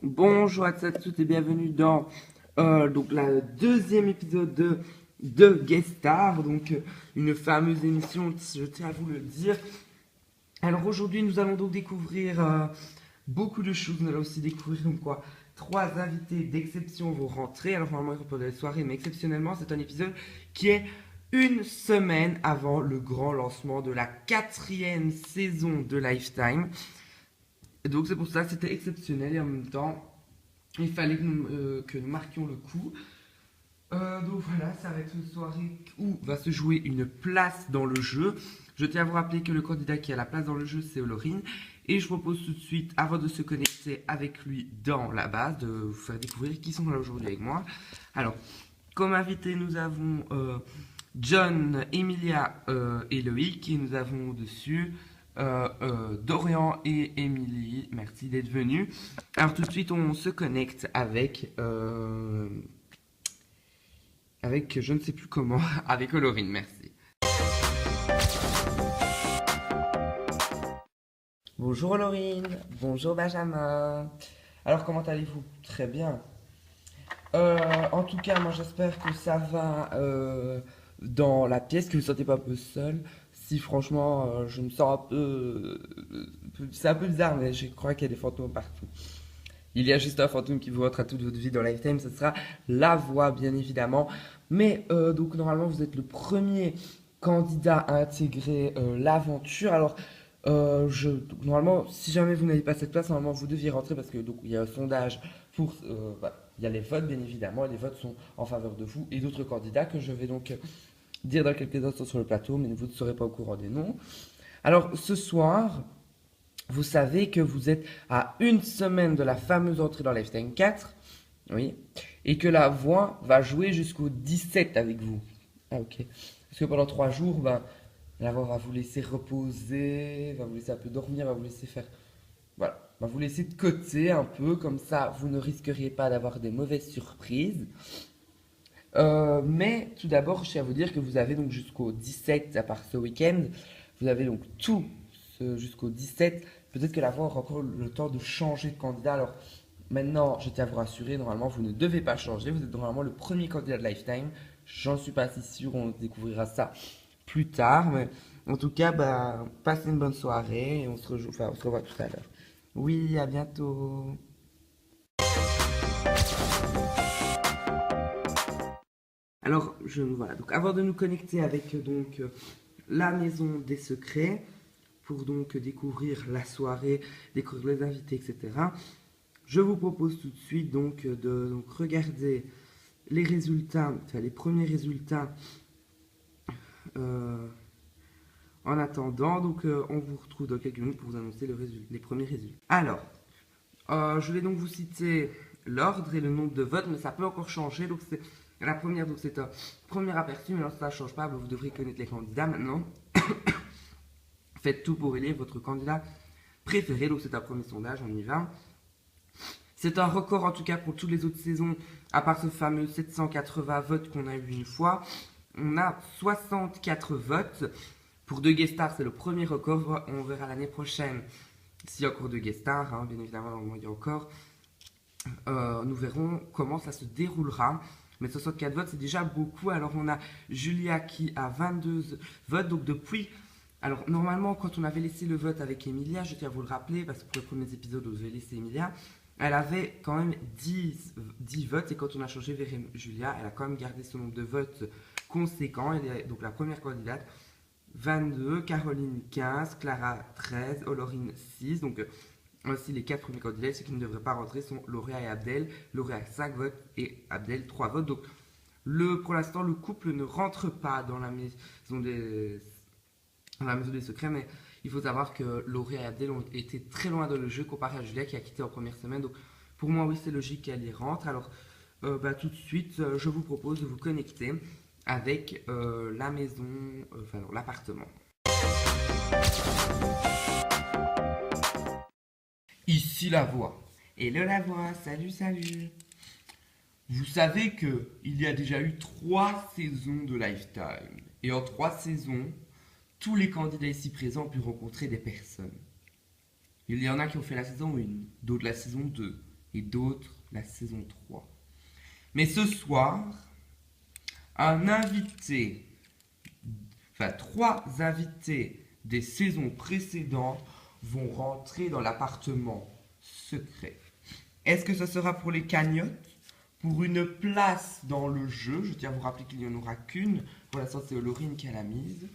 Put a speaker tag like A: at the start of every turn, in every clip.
A: Bonjour à tous et bienvenue dans donc la deuxième épisode de Guest Star, donc une fameuse émission, je tiens à vous le dire. Alors aujourd'hui nous allons donc découvrir beaucoup de choses, nous allons aussi découvrir donc quoi, trois invités d'exception vont rentrer, alors normalement pendant les soirées, mais exceptionnellement c'est un épisode qui est une semaine avant le grand lancement de la quatrième saison de Lifetime. Et donc c'est pour ça que c'était exceptionnel et en même temps il fallait que nous marquions le coup. Donc voilà, ça va être une soirée où va se jouer une place dans le jeu. Je tiens à vous rappeler que le candidat qui a la place dans le jeu, c'est Olorine. Et je propose tout de suite, avant de se connecter avec lui dans la base, de vous faire découvrir qui sont là aujourd'hui avec moi. Alors, comme invité, nous avons John, Emilia et Loïc. Et nous avons au-dessus Dorian et Émilie. Merci d'être venus. Alors tout de suite, on se connecte avec je ne sais plus comment, avec Olorine. Merci. Bonjour Olorine, bonjour Benjamin. Alors comment allez-vous? Très bien. En tout cas, moi j'espère que ça va dans la pièce, que vous ne vous sentez pas un peu seul. Si franchement je me sens un peu, c'est un peu bizarre, mais je crois qu'il y a des fantômes partout. Il y a juste un fantôme qui vous rentrera toute votre vie dans Lifetime, ce sera la voix bien évidemment. Mais donc normalement vous êtes le premier candidat à intégrer l'aventure. Alors normalement si jamais vous n'avez pas cette place, normalement vous deviez rentrer parce que donc il y a un sondage pour il y a les votes bien évidemment et les votes sont en faveur de vous et d'autres candidats que je vais donc dire dans quelques instants sur le plateau, mais vous ne serez pas au courant des noms. Alors ce soir, vous savez que vous êtes à une semaine de la fameuse entrée dans Lifetime 4, oui, et que la voix va jouer jusqu'au 17 avec vous. Ah ok. Parce que pendant 3 jours, ben, la voix va vous laisser reposer, va vous laisser un peu dormir, va vous laisser faire... Voilà, va vous laisser de côté un peu, comme ça vous ne risqueriez pas d'avoir des mauvaises surprises. Mais tout d'abord, je tiens à vous dire que vous avez donc jusqu'au 17, à part ce week-end, vous avez donc tout jusqu'au 17. Peut-être que la voix aura encore le temps de changer de candidat. Alors maintenant, je tiens à vous rassurer, normalement, vous ne devez pas changer. Vous êtes normalement le premier candidat de Lifetime. J'en suis pas si sûr, on découvrira ça plus tard. Mais en tout cas, bah, passez une bonne soirée et on se revoit tout à l'heure. Oui, à bientôt. Alors, voilà. Donc, avant de nous connecter avec la maison des secrets, pour donc découvrir la soirée, découvrir les invités, etc., je vous propose tout de suite de regarder les résultats, enfin les premiers résultats euh, en attendant. Donc, on vous retrouve dans quelques minutes pour vous annoncer les premiers résultats. Alors, je vais donc vous citer l'ordre et le nombre de votes, mais ça peut encore changer. Donc, c'est la première, donc c'est un premier aperçu, mais alors ça ne change pas, vous devrez connaître les candidats maintenant. Faites tout pour élire votre candidat préféré, donc c'est un premier sondage, on y va. C'est un record en tout cas pour toutes les autres saisons, à part ce fameux 780 votes qu'on a eu une fois. On a 64 votes. Pour deux guest stars, c'est le premier record. On verra l'année prochaine s'il y a encore deux guest stars, hein, bien évidemment, il y a encore. Nous verrons comment ça se déroulera. Mais 64 votes, c'est déjà beaucoup. Alors, on a Julia qui a 22 votes. Donc, depuis. Alors, normalement, quand on avait laissé le vote avec Emilia, je tiens à vous le rappeler, parce que pour les premiers épisodes, vous avez laissé Emilia, elle avait quand même 10 votes. Et quand on a changé vers Julia, elle a quand même gardé ce nombre de votes conséquent. Elle est donc la première candidate. 22, Caroline 15, Clara 13, Olorine 6. Donc, ainsi, les 4 premiers candidats, ceux qui ne devraient pas rentrer sont Lauréat et Abdel. Lauréat a 5 votes et Abdel 3 votes. Donc, pour l'instant, le couple ne rentre pas dans la maison des secrets, mais il faut savoir que Lauréat et Abdel ont été très loin dans le jeu comparé à Julia qui a quitté en première semaine. Donc, pour moi, oui, c'est logique qu'elle y rentre. Alors, tout de suite, je vous propose de vous connecter avec la maison, l'appartement. Ici la voix. Hello la voix, salut, salut. Vous savez que il y a déjà eu 3 saisons de Lifetime. Et en 3 saisons, tous les candidats ici présents ont pu rencontrer des personnes. Il y en a qui ont fait la saison 1, d'autres la saison 2, et d'autres la saison 3. Mais ce soir, un invité, enfin 3 invités des saisons précédentes vont rentrer dans l'appartement secret. Est-ce que ce sera pour les cagnottes, pour une place dans le jeu? Je tiens à vous rappeler qu'il n'y en aura qu'une. Pour l'instant, c'est Olorine qui a la mise.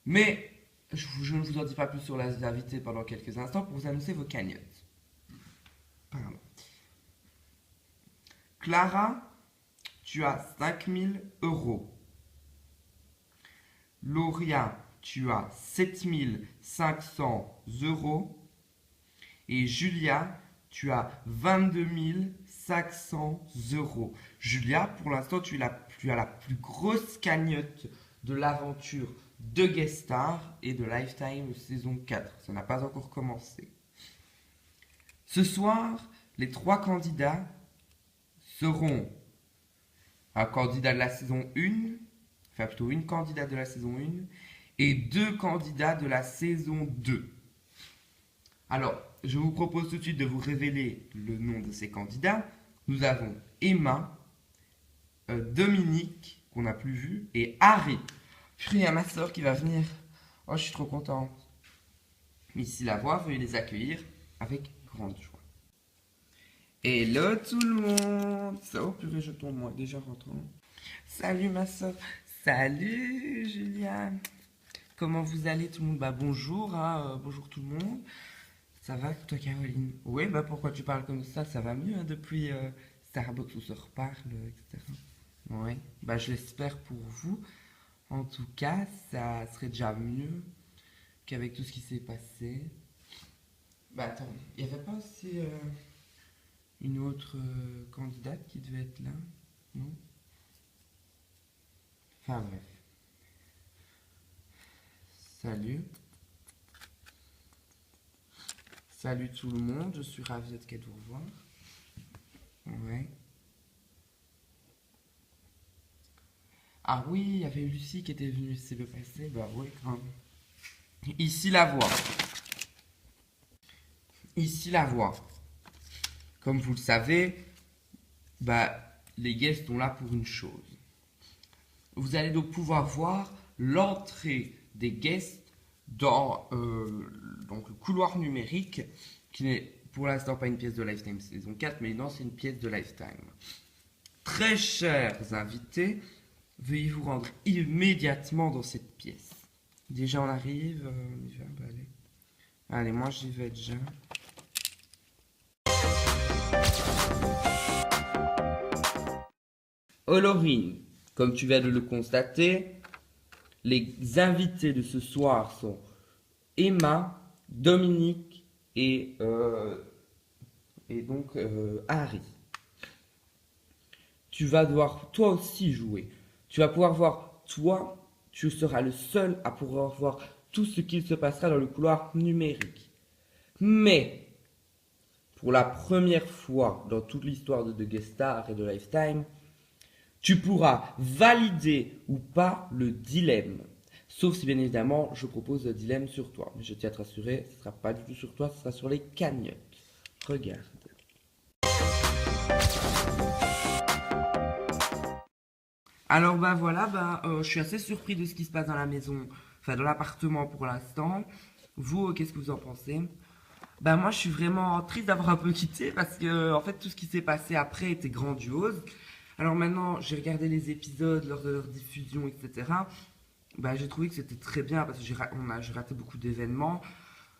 A: Mais je ne vous en dis pas plus sur les invités pendant quelques instants pour vous annoncer vos cagnottes. Pardon. Clara, tu as 5000 €. Lauria, tu as 7500 €. Et Julia, tu as 22 500 €. Julia, pour l'instant, tu as la plus grosse cagnotte de l'aventure de Guest Star et de Lifetime saison 4. Ça n'a pas encore commencé. Ce soir, les 3 candidats seront un candidat de la saison 1, enfin plutôt une candidate de la saison 1, et 2 candidats de la saison 2. Alors, je vous propose tout de suite de vous révéler le nom de ces candidats. Nous avons Emma, Dominique, qu'on n'a plus vu, et Harry. Puis il y a ma soeur qui va venir. Oh, je suis trop contente. Ici la voix, veuillez les accueillir avec grande joie. Hello tout le monde. Oh purée, je tombe moi, déjà rentrant. Salut ma soeur. Salut Juliane. Comment vous allez tout le monde? Bah bonjour, bonjour tout le monde. Ça va toi Caroline? Oui, bah pourquoi tu parles comme ça va mieux depuis Starbucks où se reparle, etc. Oui, bah je l'espère pour vous. En tout cas, ça serait déjà mieux qu'avec tout ce qui s'est passé. Bah attends, il n'y avait pas aussi une autre candidate qui devait être là? Non? Enfin bref. Salut. Salut tout le monde, je suis ravie de vous revoir. Ouais. Ah oui, il y avait Lucie qui était venue, c'est le passé, bah oui, quand même. Ici la voix. Ici la voix. Comme vous le savez, bah, les guests sont là pour une chose. Vous allez donc pouvoir voir l'entrée des guests dans donc le couloir numérique, qui n'est pour l'instant pas une pièce de Lifetime saison 4, mais une ancienne pièce de Lifetime. Très chers invités, veuillez vous rendre immédiatement dans cette pièce. Déjà on arrive, on y va, bah allez. Allez, moi j'y vais déjà. Olorine, comme tu viens de le constater, les invités de ce soir sont Emma, Dominique et donc Harry. Tu vas devoir toi aussi jouer. Tu vas pouvoir voir, toi, tu seras le seul à pouvoir voir tout ce qu'il se passera dans le couloir numérique. Mais, pour la première fois dans toute l'histoire de The Guest Star et de Lifetime, tu pourras valider ou pas le dilemme. Sauf si bien évidemment je propose le dilemme sur toi. Mais je tiens à te rassurer, ce ne sera pas du tout sur toi, ce sera sur les cagnottes. Regarde. Alors bah voilà, je suis assez surpris de ce qui se passe dans la maison, enfin dans l'appartement pour l'instant. Vous, qu'est-ce que vous en pensez? Bah moi je suis vraiment triste d'avoir un peu quitté parce que en fait tout ce qui s'est passé après était grandiose. Alors maintenant j'ai regardé les épisodes lors de leur diffusion, etc. Bah j'ai trouvé que c'était très bien parce que j'ai raté beaucoup d'événements.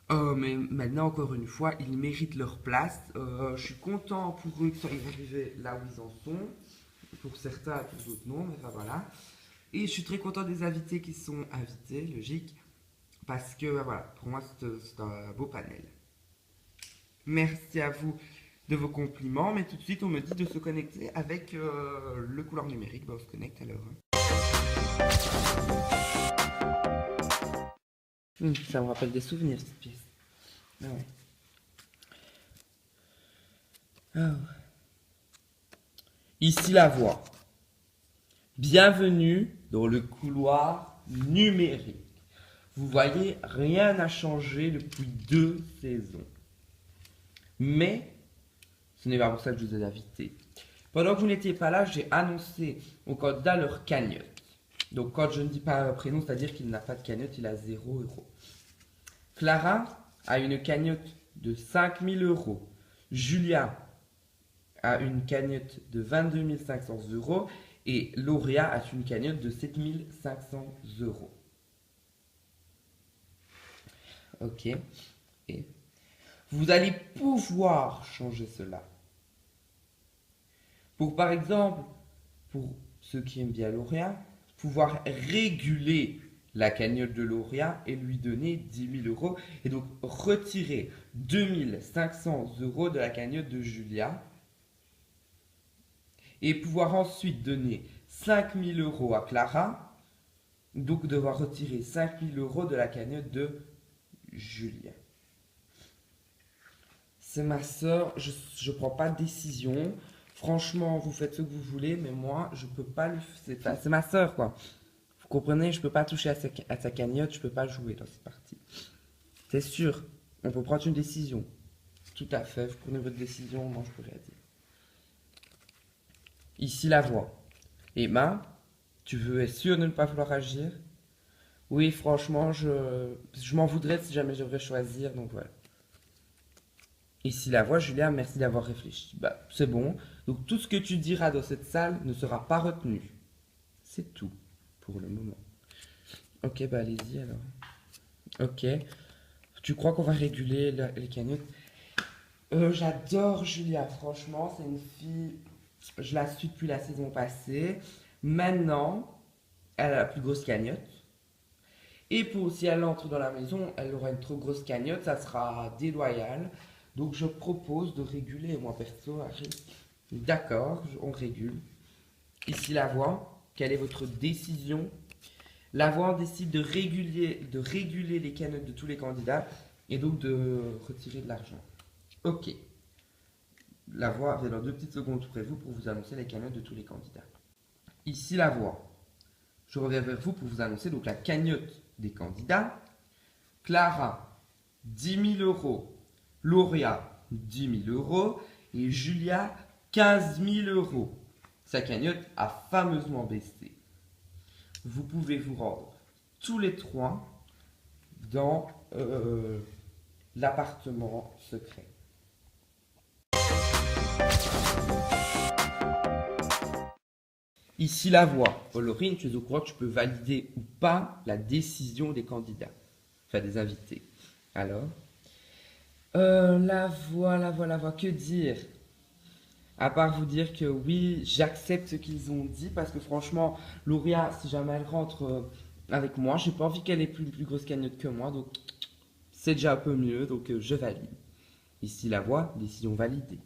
A: Mais maintenant encore une fois ils méritent leur place. Je suis content pour eux qu'ils soient arrivés là où ils en sont. Pour certains, pour d'autres non, mais enfin voilà. Et je suis très content des invités qui sont invités, logique. Parce que voilà, pour moi c'est un beau panel. Merci à vous de vos compliments, mais tout de suite on me dit de se connecter avec le couloir numérique. Bah, on se connecte alors. Ça me rappelle des souvenirs cette pièce. Ah ouais. Oh. Ici la voix. Bienvenue dans le couloir numérique. Vous voyez, rien n'a changé depuis 2 saisons. Mais ce n'est pas pour ça que je vous ai invité. Pendant que vous n'étiez pas là, j'ai annoncé aux candidats leur cagnotte. Donc quand je ne dis pas prénom, c'est-à-dire qu'il n'a pas de cagnotte, il a 0 €. Clara a une cagnotte de 5 000 €. Julia a une cagnotte de 22 500 € et Lauréat a une cagnotte de 7 500 €. Ok. Et vous allez pouvoir changer cela. Pour par exemple, pour ceux qui aiment bien Lauréat, pouvoir réguler la cagnotte de Lauréat et lui donner 10 000 € et donc retirer 2 500 € de la cagnotte de Julia et pouvoir ensuite donner 5 000 € à Clara, donc devoir retirer 5 000 € de la cagnotte de Julia. C'est ma soeur, je ne prends pas de décision. Franchement, vous faites ce que vous voulez, mais moi, je peux pas lui. C'est ma soeur, quoi. Vous comprenez, je peux pas toucher à sa cagnotte, je peux pas jouer dans cette partie. C'est sûr, on peut prendre une décision. Tout à fait, vous prenez votre décision, moi je peux rien dire. Ici la voix. Emma, tu veux être sûr de ne pas vouloir agir? Oui, franchement, je m'en voudrais si jamais je devrais choisir, donc voilà. Ici la voix, Julia, merci d'avoir réfléchi. Bah, c'est bon. Donc tout ce que tu diras dans cette salle ne sera pas retenu. C'est tout pour le moment. Ok, bah allez-y alors. Ok. Tu crois qu'on va réguler les cagnottes? J'adore Julia, franchement, c'est une fille, je la suis depuis la saison passée. Maintenant, elle a la plus grosse cagnotte. Et pour si elle entre dans la maison, elle aura une trop grosse cagnotte, ça sera déloyal. Donc je propose de réguler, moi perso, d'accord, on régule. Ici la voix, quelle est votre décision? La voix décide de réguler les cagnottes de tous les candidats et donc de retirer de l'argent. Ok. La voix vient dans 2 petites secondes près vous pour vous annoncer les cagnottes de tous les candidats. Ici la voix. Je reviens vers vous pour vous annoncer donc la cagnotte des candidats. Clara, 10 000 €. Lauréat, 10 000 € et Julia, 15 000 €. Sa cagnotte a fameusement baissé. Vous pouvez vous rendre tous les 3 dans l'appartement secret. Ici la voix. Olorine, tu es au courant que tu peux valider ou pas la décision des candidats, enfin des invités. Alors la voix, que dire? À part vous dire que oui, j'accepte ce qu'ils ont dit parce que franchement, Lauria, si jamais elle rentre avec moi, j'ai pas envie qu'elle ait plus grosse cagnotte que moi, donc c'est déjà un peu mieux, donc je valide. Ici la voix, décision validée.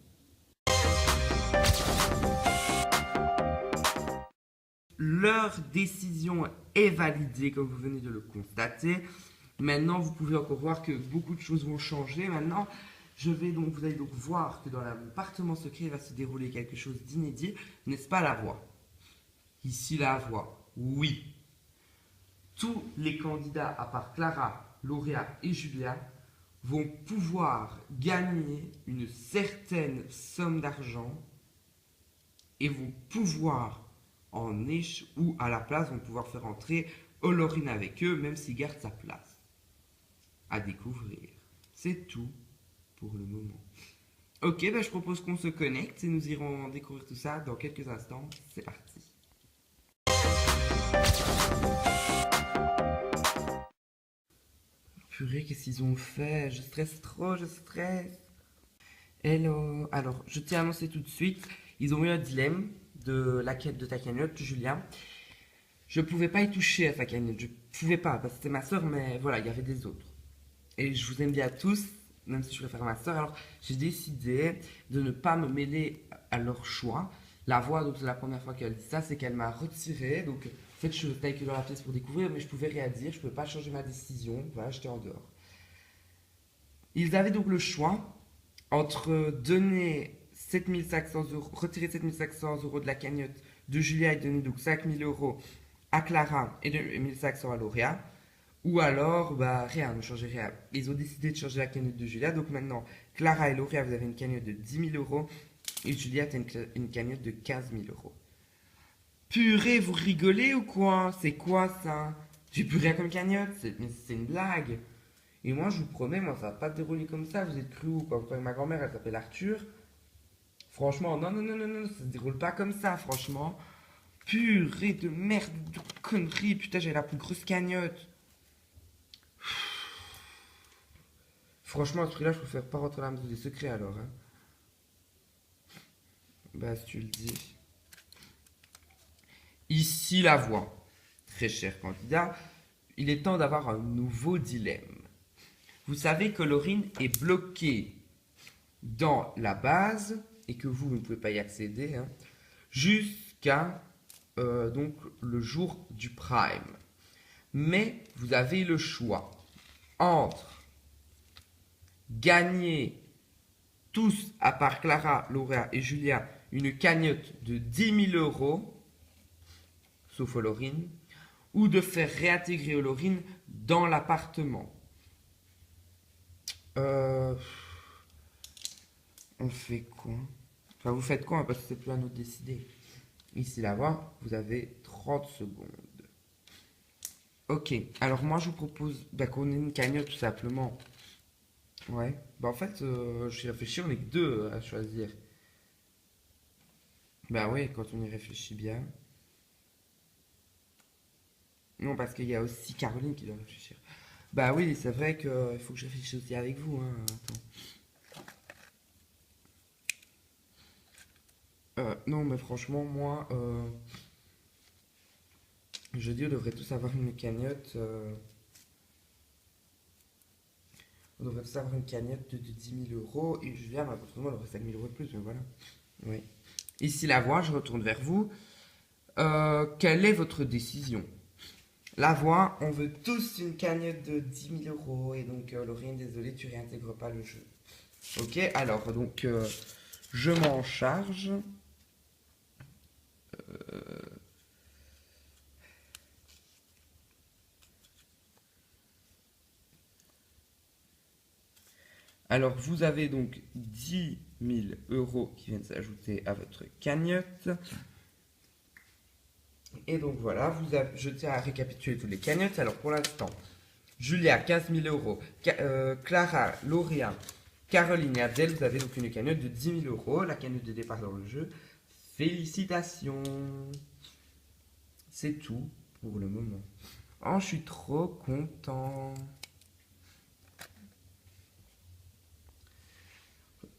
A: Leur décision est validée, comme vous venez de le constater. Maintenant, vous pouvez encore voir que beaucoup de choses vont changer. Maintenant, vous allez donc voir que dans l'appartement secret, il va se dérouler quelque chose d'inédit, n'est-ce pas la voix? Ici la voix, oui. Tous les candidats, à part Clara, Lauréat et Julia, vont pouvoir gagner une certaine somme d'argent et vont pouvoir ou à la place vont pouvoir faire entrer Olorine avec eux, même s'il garde sa place. À découvrir. C'est tout pour le moment. Ok, je propose qu'on se connecte et nous irons découvrir tout ça dans quelques instants. C'est parti. Purée, qu'est-ce qu'ils ont fait? Je stresse trop, je stresse. Hello. Alors, je tiens à annoncer tout de suite, ils ont eu un dilemme de la quête de ta cagnotte, Julien. Je pouvais pas y toucher à sa cagnotte, je pouvais pas, parce que c'était ma soeur, mais voilà, il y avait des autres. Et je vous aime bien tous, même si je préfère ma soeur, alors j'ai décidé de ne pas me mêler à leur choix. La voix, donc c'est la première fois qu'elle dit ça, c'est qu'elle m'a retiré, donc en fait je suis resté dans la pièce pour découvrir, mais je pouvais rien dire, je pouvais pas changer ma décision, voilà, j'étais en dehors. Ils avaient donc le choix entre donner 7500 €, retirer 7500 € de la cagnotte de Julia et donner donc 5000 € à Clara et 2500 € à Lauréat, Ou alors, bah rien, ne changez rien. Ils ont décidé de changer la cagnotte de Julia. Donc maintenant, Clara et Lauria, vous avez une cagnotte de 10 000 euros. Et Julia, tu as une cagnotte de 15 000 euros. Purée, vous rigolez ou quoi? C'est quoi ça? J'ai plus rien comme cagnotte, c'est une blague. Et moi, je vous promets, moi, ça va pas se dérouler comme ça. Vous êtes cru ou quoi? Vous croyez que ma grand-mère, elle s'appelle Arthur? Franchement, non, non, non, non, non, ça se déroule pas comme ça, franchement. Purée de merde, de conneries. Putain, j'ai la plus grosse cagnotte. Franchement, à ce prix-là, je préfère pas rentrer dans la maison des secrets alors. Hein. Bah, si tu le dis. Ici la voix. Très cher candidat, il est temps d'avoir un nouveau dilemme. Vous savez que Laurine est bloquée dans la base et que vous ne pouvez pas y accéder hein, jusqu'à donc le jour du prime. Mais vous avez le choix entre gagner tous, à part Clara, Laura et Julia, une cagnotte de 10 000 euros, sauf Olorine, ou de faire réintégrer Olorine dans l'appartement. Euh, on fait quoi? Enfin, vous faites quoi? Parce que c'est plus à nous de décider. Ici, là-bas, vous avez 30 secondes. Ok, alors moi, je vous propose bah, qu'on ait une cagnotte, tout simplement. Ouais, bah en fait, je suis réfléchi, on est que deux à choisir. Bah oui, quand on y réfléchit bien. Non, parce qu'il y a aussi Caroline qui doit réfléchir. Bah oui, c'est vrai qu'il faut que je réfléchisse aussi avec vous. Hein. Attends. Non, mais franchement, moi, je dis, on devrait tous avoir une cagnotte. On devrait tous avoir une cagnotte de 10 000 euros. Et Julien, bah, potentiellement, elle aurait 5 000 euros de plus, mais voilà. Oui. Ici, la voix, je retourne vers vous. Quelle est votre décision? La voix, on veut tous une cagnotte de 10 000 euros. Et donc, Laurine, désolé, tu réintègres pas le jeu. Ok, alors, donc, je m'en charge. Alors, vous avez donc 10 000 euros qui viennent s'ajouter à votre cagnotte. Et donc voilà, je tiens à récapituler toutes les cagnottes. Alors pour l'instant, Julia, 15 000 euros. Clara, Lauréat, Caroline et Abdel, vous avez donc une cagnotte de 10 000 euros. La cagnotte de départ dans le jeu. Félicitations. C'est tout pour le moment. Oh, je suis trop content.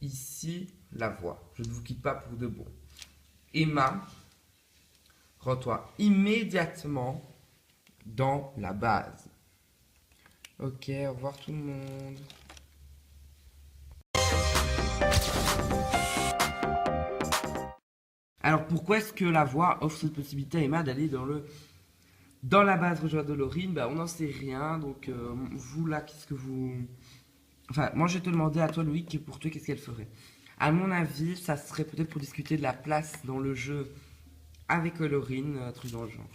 A: Ici, la voix. Je ne vous quitte pas pour de bon. Emma, rends-toi immédiatement dans la base. Ok, au revoir tout le monde. Alors pourquoi est-ce que la voix offre cette possibilité à Emma d'aller dans la base rejoindre de Laurine? Bah on n'en sait rien, donc vous là, qu'est-ce que vous... Enfin, moi je vais te demander à toi Loïc, pour toi, qu'est-ce qu'elle ferait? À mon avis, ça serait peut-être pour discuter de la place dans le jeu avec Laurine, un truc dans le genre.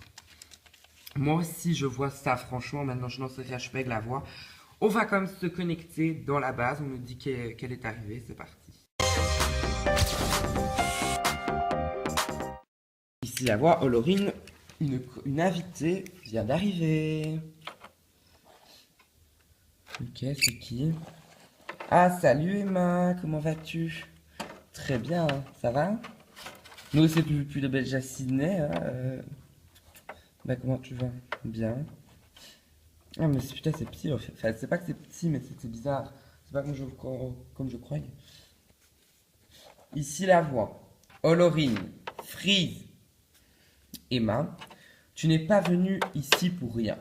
A: Moi aussi je vois ça, franchement, maintenant je n'en sais rien, je fais avec la voix. On va quand même se connecter dans la base, on me dit qu'elle est arrivée, c'est parti. Ici la voix, Olorine, une invitée vient d'arriver. Ok, c'est qui? Ah, salut Emma, comment vas-tu? Très bien, ça va? Nous aussi, plus de Belge à Sydney. Hein, Bah, comment tu vas? Bien. Ah, mais putain, c'est petit en fait. Enfin, c'est pas que c'est petit, mais c'est bizarre. C'est pas comme je croyais. Ici la voix. Olorine, Freeze, Emma, tu n'es pas venu ici pour rien.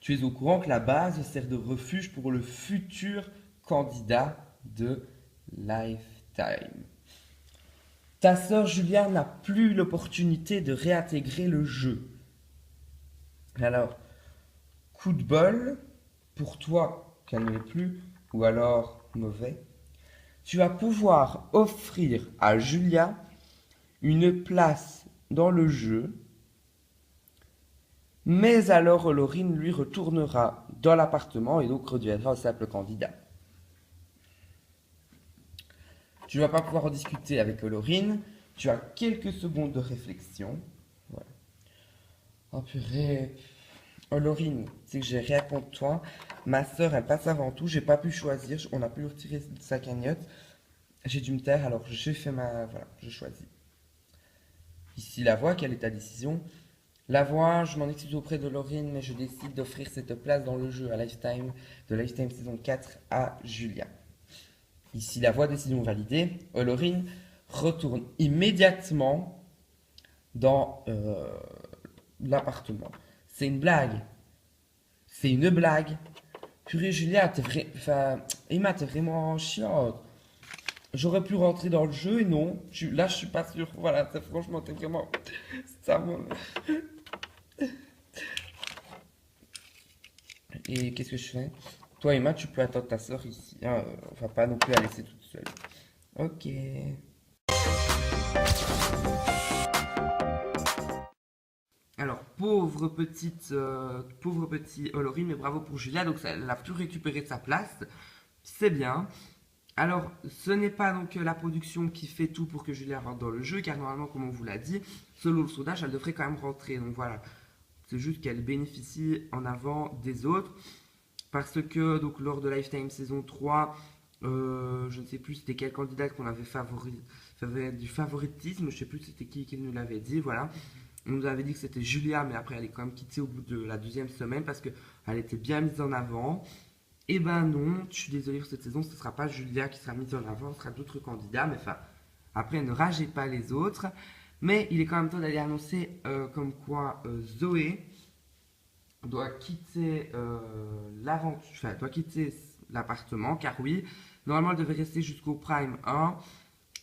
A: Tu es au courant que la base sert de refuge pour le futur candidat de Lifetime. Ta sœur Julia n'a plus l'opportunité de réintégrer le jeu. Alors, coup de bol, pour toi qu'elle ne l'est plus, ou alors mauvais, tu vas pouvoir offrir à Julia une place dans le jeu Mais alors Laurine, lui, retournera dans l'appartement et donc redeviendra un simple candidat. Tu ne vas pas pouvoir en discuter avec Laurine. Tu as quelques secondes de réflexion. Voilà. Oh purée. Oh Laurine, c'est que j'ai rien contre toi. Ma soeur, elle passe avant tout. J'ai pas pu choisir. On a pu lui retirer sa cagnotte. J'ai dû me taire, alors j'ai fait ma... Voilà, je choisis. Ici la voix, quelle est ta décision? La voix, je m'en excuse auprès de Laurine, mais je décide d'offrir cette place dans le jeu à Lifetime, de Lifetime saison 4 à Julia. Ici la voix, décision validée. Laurine retourne immédiatement dans l'appartement. C'est une blague. C'est une blague. Purée Julia, enfin, Emma, t'es vraiment chiante. J'aurais pu rentrer dans le jeu et non. Là, je suis pas sûr. Voilà, franchement, t'es vraiment... Ça, Et qu'est-ce que je fais? Toi, Emma, tu peux attendre ta soeur ici. Hein, on va pas non plus la laisser toute seule. Ok. Alors, pauvre petit Olory, mais bravo pour Julia. Donc, elle a pu récupérer sa place. C'est bien. Alors, ce n'est pas donc la production qui fait tout pour que Julia rentre dans le jeu, car normalement, comme on vous l'a dit, selon le sondage, elle devrait quand même rentrer. Donc voilà, c'est juste qu'elle bénéficie en avant des autres. Parce que donc lors de Lifetime saison 3, je ne sais plus c'était quelle candidate qu'on avait du favoritisme, je ne sais plus c'était qui nous l'avait dit, voilà. On nous avait dit que c'était Julia, mais après elle est quand même quittée au bout de la deuxième semaine parce qu'elle était bien mise en avant. Eh ben non, je suis désolée pour cette saison, ce ne sera pas Julia qui sera mise en avant, ce sera d'autres candidats, mais enfin, après ne ragez pas les autres. Mais il est quand même temps d'aller annoncer comme quoi Zoé doit quitter l'aventure, enfin, doit quitter l'appartement, car oui, normalement elle devait rester jusqu'au Prime 1,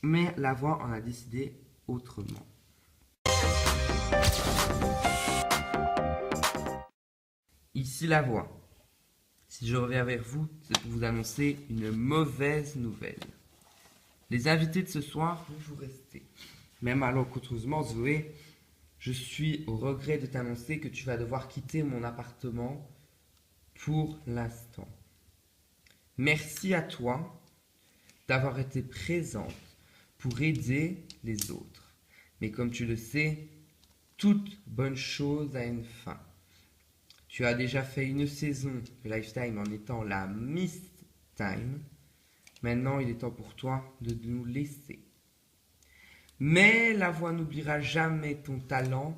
A: mais la voix en a décidé autrement. Ici la voix. Si je reviens vers vous, c'est pour vous annoncer une mauvaise nouvelle. Les invités de ce soir vont vous rester. Mais malencontreusement, Zoé, je suis au regret de t'annoncer que tu vas devoir quitter mon appartement pour l'instant. Merci à toi d'avoir été présente pour aider les autres. Mais comme tu le sais, toute bonne chose a une fin. Tu as déjà fait une saison de Lifetime en étant la Miss Time. Maintenant, il est temps pour toi de nous laisser. Mais la voix n'oubliera jamais ton talent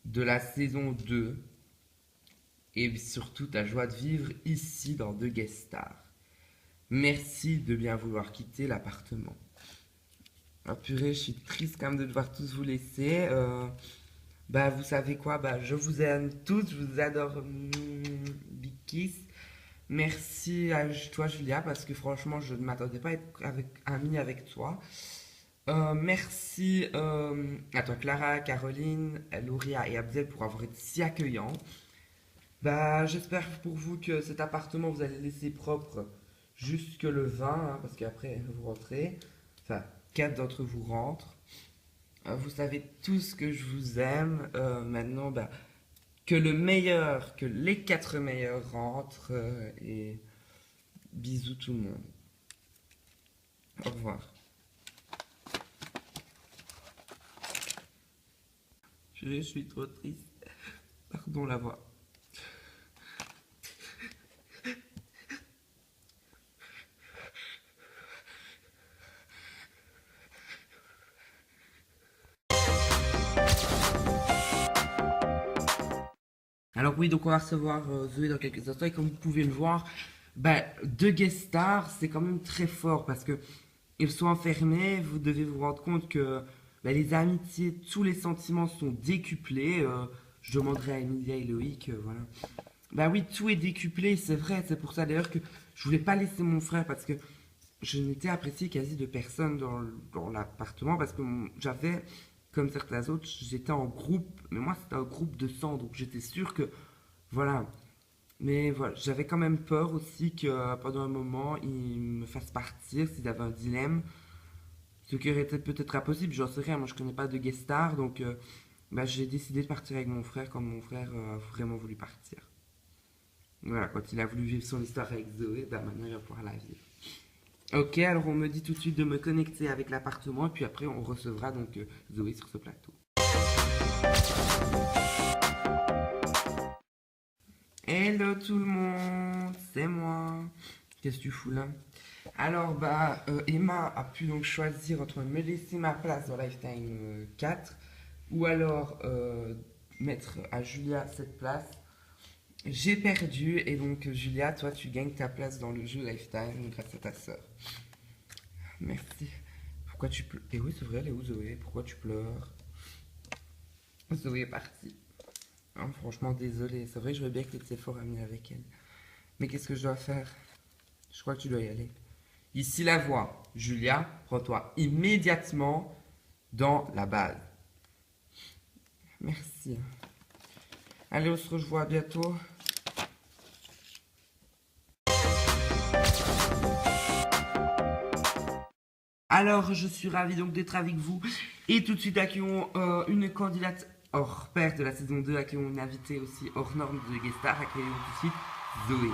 A: de la saison 2 et surtout ta joie de vivre ici dans The Guest Star. Merci de bien vouloir quitter l'appartement. Ah purée, je suis triste quand même de devoir tous vous laisser. Bah vous savez quoi, bah je vous aime tous, je vous adore. Big kiss. Merci à toi Julia parce que franchement je ne m'attendais pas à être amie avec toi. Merci à toi Clara, Caroline, Louria et Abdel pour avoir été si accueillants. Bah j'espère pour vous que cet appartement vous allez le laisser propre jusque le 20 hein, parce qu'après vous rentrez. Enfin 4 d'entre vous rentrent. Vous savez tous que je vous aime. Maintenant, bah, que le meilleur, que les 4 meilleurs rentrent. Et bisous tout le monde. Au revoir. Je suis trop triste. Pardon la voix. Alors oui, donc on va recevoir Zoé dans quelques instants et comme vous pouvez le voir, bah, deux guest stars, c'est quand même très fort parce que ils sont enfermés, vous devez vous rendre compte que bah, les amitiés, tous les sentiments sont décuplés. Je demanderai à Emilia et Loïc, voilà. Bah oui, tout est décuplé, c'est vrai, c'est pour ça d'ailleurs que je voulais pas laisser mon frère parce que je n'étais apprécié quasi de personne dans l'appartement parce que j'avais, comme certains autres, j'étais en groupe, mais moi c'était un groupe de 100, donc j'étais sûr que, voilà. Mais voilà, j'avais quand même peur aussi que pendant un moment, il me fasse partir s'il avait un dilemme, ce qui aurait été peut-être impossible, j'en sais rien, moi je connais pas de guest star, donc bah, j'ai décidé de partir avec mon frère quand mon frère a vraiment voulu partir. Voilà, quand il a voulu vivre son histoire avec Zoé, bah maintenant il va pouvoir la vivre. Ok, alors on me dit tout de suite de me connecter avec l'appartement et puis après on recevra donc Zoé sur ce plateau. Hello tout le monde, c'est moi. Qu'est-ce que tu fous là? Alors bah Emma a pu donc choisir entre me laisser ma place dans Lifetime 4 ou alors mettre à Julia cette place. J'ai perdu et donc Julia, toi tu gagnes ta place dans le jeu Lifetime grâce à ta soeur. Merci. Pourquoi tu pleures? Et oui c'est vrai, elle est où Zoé? Pourquoi tu pleures? Zoé est partie. Hein, franchement désolé, c'est vrai je veux bien que tu étais fort ami avec elle. Mais qu'est-ce que je dois faire? Je crois que tu dois y aller. Ici la voix. Julia, rends-toi immédiatement dans la base. Merci. Allez, on se revoit bientôt. Alors, je suis ravie donc d'être avec vous. Et tout de suite, accueillons une candidate hors pair de la saison 2, accueillons une invitée aussi hors norme de Guest Star, accueillons tout de suite Zoé.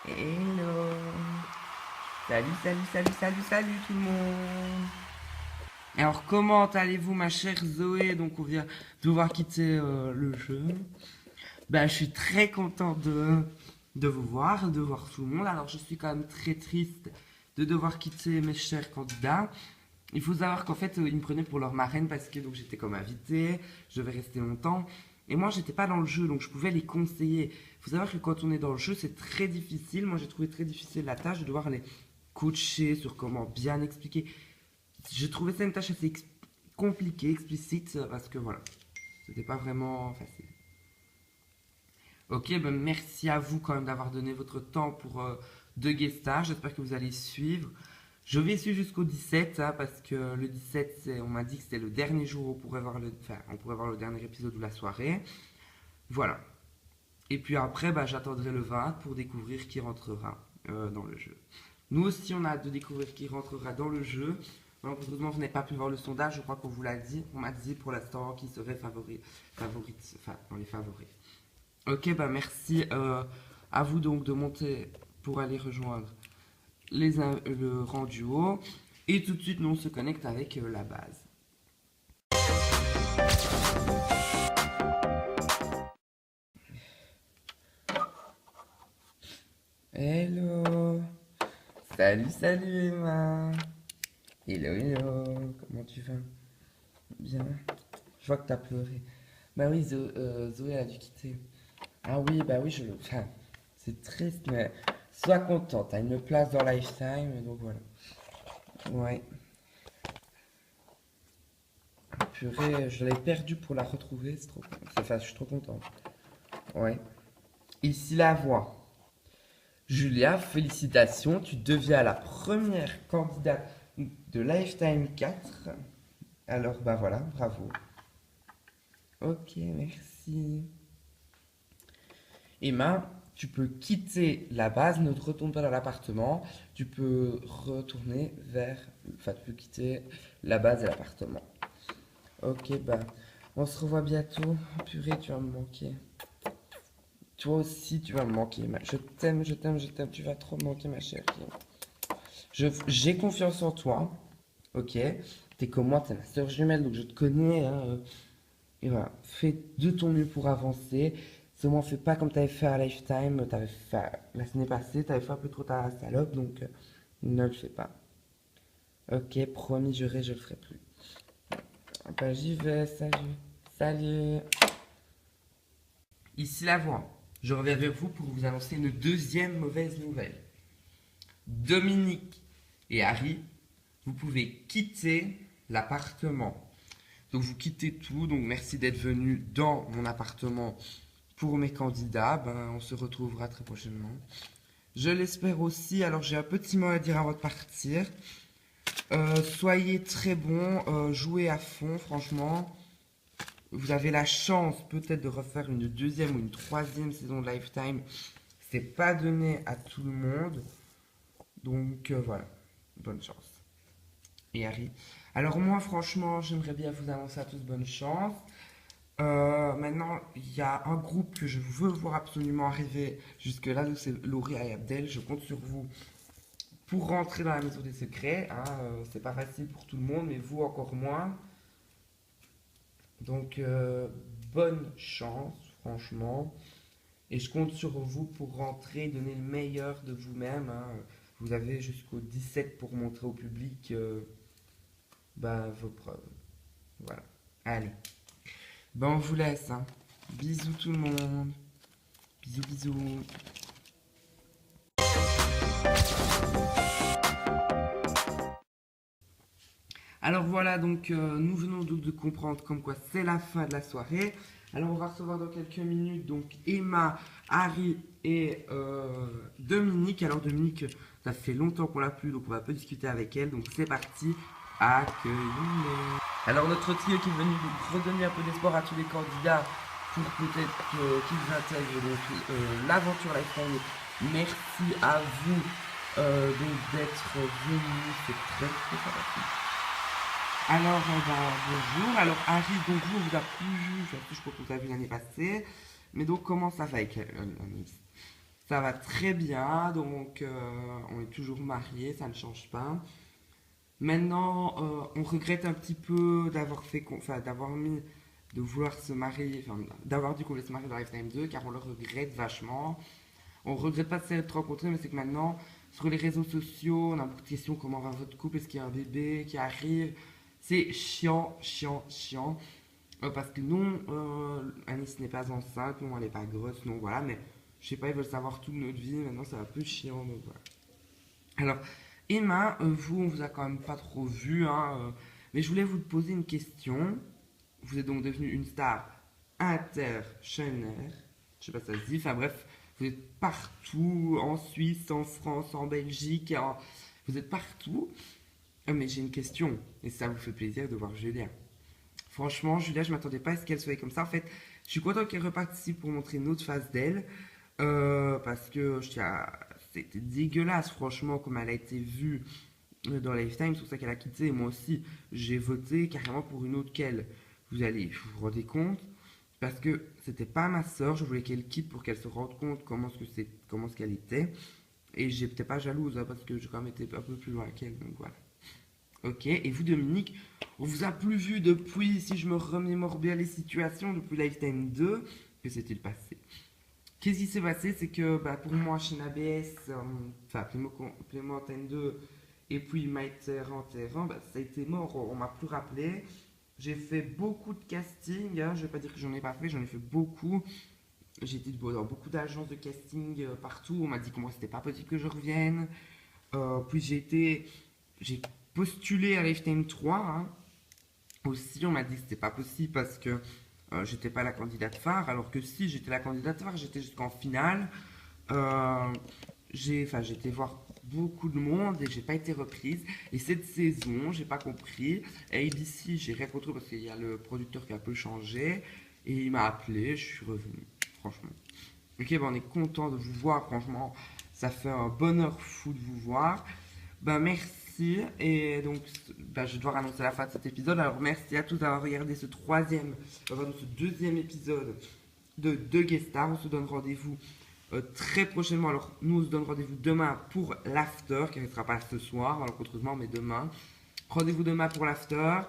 A: Hello. Salut tout le monde. Alors, comment allez-vous, ma chère Zoé? Donc, on vient devoir quitter le jeu. Bah, je suis très content de vous voir, de voir tout le monde. Alors, je suis quand même très triste de devoir quitter mes chers candidats. Il faut savoir qu'en fait, ils me prenaient pour leur marraine parce que donc j'étais comme invitée, je devais rester longtemps. Et moi, j'étais pas dans le jeu, donc je pouvais les conseiller. Il faut savoir que quand on est dans le jeu, c'est très difficile. Moi, j'ai trouvé très difficile la tâche de devoir les coacher sur comment bien expliquer. J'ai trouvé ça une tâche assez compliquée, explicite, parce que voilà, c'était pas vraiment facile. Ok, ben merci à vous quand même d'avoir donné votre temps pour deux guest stars. J'espère que vous allez suivre. Je vais suivre jusqu'au 17 hein, parce que le 17, on m'a dit que c'était le dernier jour où on pourrait voir le dernier épisode de la soirée. Voilà. Et puis après, bah, j'attendrai le 20 pour découvrir qui rentrera dans le jeu. Nous aussi, on a hâte de découvrir qui rentrera dans le jeu. Malheureusement, vous n'avez pas pu voir le sondage. Je crois qu'on vous l'a dit. On m'a dit pour l'instant qui serait dans les favoris. Ok, bah merci à vous donc de monter pour aller rejoindre le rang du haut. Et tout de suite, nous on se connecte avec la base. Hello. Salut Emma. Hello. Comment tu vas? Bien. Je vois que t'as pleuré. Bah oui, Zoé a dû quitter. Ah oui, bah oui, enfin, c'est triste, mais sois contente. T'as une place dans Lifetime, donc voilà. Ouais. Purée, je l'avais perdue pour la retrouver, c'est trop. Enfin, je suis trop content. Ouais. Ici la voix. Julia, félicitations, tu deviens la première candidate de Lifetime 4. Alors, bah voilà, bravo. Ok, merci. Emma, tu peux quitter la base, ne te retourne pas dans l'appartement. Tu peux retourner vers. Enfin, tu peux quitter la base et l'appartement. Ok, bah, on se revoit bientôt. Oh, purée, tu vas me manquer. Toi aussi, tu vas me manquer. Je t'aime. Tu vas trop me manquer, ma chérie. J'ai confiance en toi. Ok. T'es comme moi, t'es ma soeur jumelle, donc je te connais. Hein. Et voilà. Fais de ton mieux pour avancer. Seulement, fais pas comme t'avais fait à Lifetime. T'avais fait la semaine passée, t'avais fait un peu trop ta salope, donc ne le fais pas. Ok, promis, je le ferai plus. Bah, j'y vais. Salut. Ici la voix. Je reviens vers vous pour vous annoncer une deuxième mauvaise nouvelle. Dominique et Harry, vous pouvez quitter l'appartement. Donc vous quittez tout, donc merci d'être venu dans mon appartement pour mes candidats. Ben, on se retrouvera très prochainement. Je l'espère aussi, alors j'ai un petit mot à dire avant de partir. Soyez très bons, jouez à fond, franchement. Vous avez la chance peut-être de refaire une deuxième ou une troisième saison de Lifetime. C'est pas donné à tout le monde. Donc voilà, bonne chance. Et Harry. Alors moi, franchement, j'aimerais bien vous annoncer à tous bonne chance. Maintenant, il y a un groupe que je veux voir absolument arriver jusque-là, donc c'est Laurie et Abdel. Je compte sur vous pour rentrer dans la maison des secrets. Hein, c'est pas facile pour tout le monde, mais vous encore moins. Donc, bonne chance, franchement. Et je compte sur vous pour rentrer, donner le meilleur de vous-même. Hein. Vous avez jusqu'au 17 pour montrer au public vos preuves. Voilà. Allez. Ben, on vous laisse. Hein. Bisous tout le monde. Bisous, bisous. Alors voilà, donc nous venons donc de comprendre comme quoi c'est la fin de la soirée. Alors on va recevoir dans quelques minutes donc Emma, Harry et Dominique. Alors Dominique, ça fait longtemps qu'on l'a plus, donc on va peu discuter avec elle. Donc c'est parti, accueillons-les. Alors notre trio qui est venu redonner un peu d'espoir à tous les candidats pour peut-être qu'ils intègrent l'aventure Lifetime. Merci à vous donc d'être venus, c'est très très sympathique. Alors, bonjour. Alors, Harry, donc vous, on vous a plus vu, je crois que vous avez vu l'année passée. Mais donc, comment ça va avec Anaïs? Ça va très bien, donc on est toujours mariés, ça ne change pas. Maintenant, on regrette un petit peu d'avoir fait, enfin, d'avoir mis, de vouloir se marier, enfin, d'avoir dit qu'on voulait se marier dans Lifetime 2, car on le regrette vachement. On regrette pas de s'être rencontrés, mais c'est que maintenant, sur les réseaux sociaux, on a beaucoup de questions, comment va votre couple, est-ce qu'il y a un bébé qui arrive? C'est chiant, chiant, chiant. Parce que non, Anis n'est pas enceinte, non, elle n'est pas grosse, non, voilà, mais je sais pas, ils veulent savoir toute notre vie, maintenant c'est un peu chiant, donc voilà. Alors, Emma, vous, on vous a quand même pas trop vu, hein, mais je voulais vous poser une question. Vous êtes donc devenue une star internationale, je sais pas si ça se dit, enfin bref, vous êtes partout, en Suisse, en France, en Belgique, vous êtes partout. Mais j'ai une question, et ça vous fait plaisir de voir Julia. Franchement, Julia, je m'attendais pas à ce qu'elle soit comme ça. En fait, je suis content qu'elle reparticipe pour montrer une autre face d'elle. Parce que c'était dégueulasse, franchement, comme elle a été vue dans Lifetime. C'est pour ça qu'elle a quitté. Et moi aussi, j'ai voté carrément pour une autre qu'elle. Vous vous rendez compte? Parce que c'était pas ma soeur. Je voulais qu'elle quitte pour qu'elle se rende compte comment ce qu'elle était. Et j'étais pas jalouse, hein, parce que j'ai quand même été un peu plus loin qu'elle. Donc voilà. Ok, et vous Dominique, on vous a plus vu depuis, si je me remémore bien les situations, depuis Lifetime 2, que s'est-il passé? Qu'est-ce qui s'est passé? C'est que pour moi, chez ABS, enfin Playmo Antenne 2, et puis My Terrain, ça a été mort, on m'a plus rappelé. J'ai fait beaucoup de casting, hein, je vais pas dire que j'en ai pas fait, j'en ai fait beaucoup. J'ai été dans beaucoup d'agences de casting partout, on m'a dit que moi c'était pas possible que je revienne. Puis j'ai postulé à Lifetime 3. Hein. Aussi, on m'a dit que c'était pas possible parce que j'étais pas la candidate phare, alors que si j'étais la candidate phare, j'étais jusqu'en finale. J'ai été voir beaucoup de monde et j'ai pas été reprise. Et cette saison, j'ai pas compris. Et ABC, j'ai rien contre eux parce qu'il y a le producteur qui a un peu changé. Et il m'a appelé, je suis revenu, franchement. Ok, on est content de vous voir, franchement. Ça fait un bonheur fou de vous voir. Merci. Et donc, je vais devoir annoncer la fin de cet épisode. Alors, merci à tous d'avoir regardé ce deuxième épisode de Guest Star. On se donne rendez-vous très prochainement. Alors, nous, on se donne rendez-vous demain pour l'after, qui ne sera pas ce soir, malheureusement, mais demain. Rendez-vous demain pour l'after.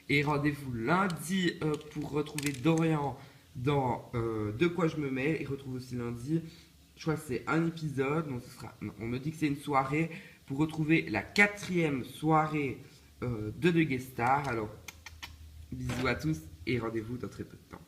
A: Et rendez-vous lundi pour retrouver Dorian dans De quoi je me mets. Et retrouve aussi lundi, je crois que c'est un épisode. Donc on me dit que c'est une soirée pour retrouver la 4e soirée de Guest Star. Alors, bisous à tous et rendez-vous dans très peu de temps.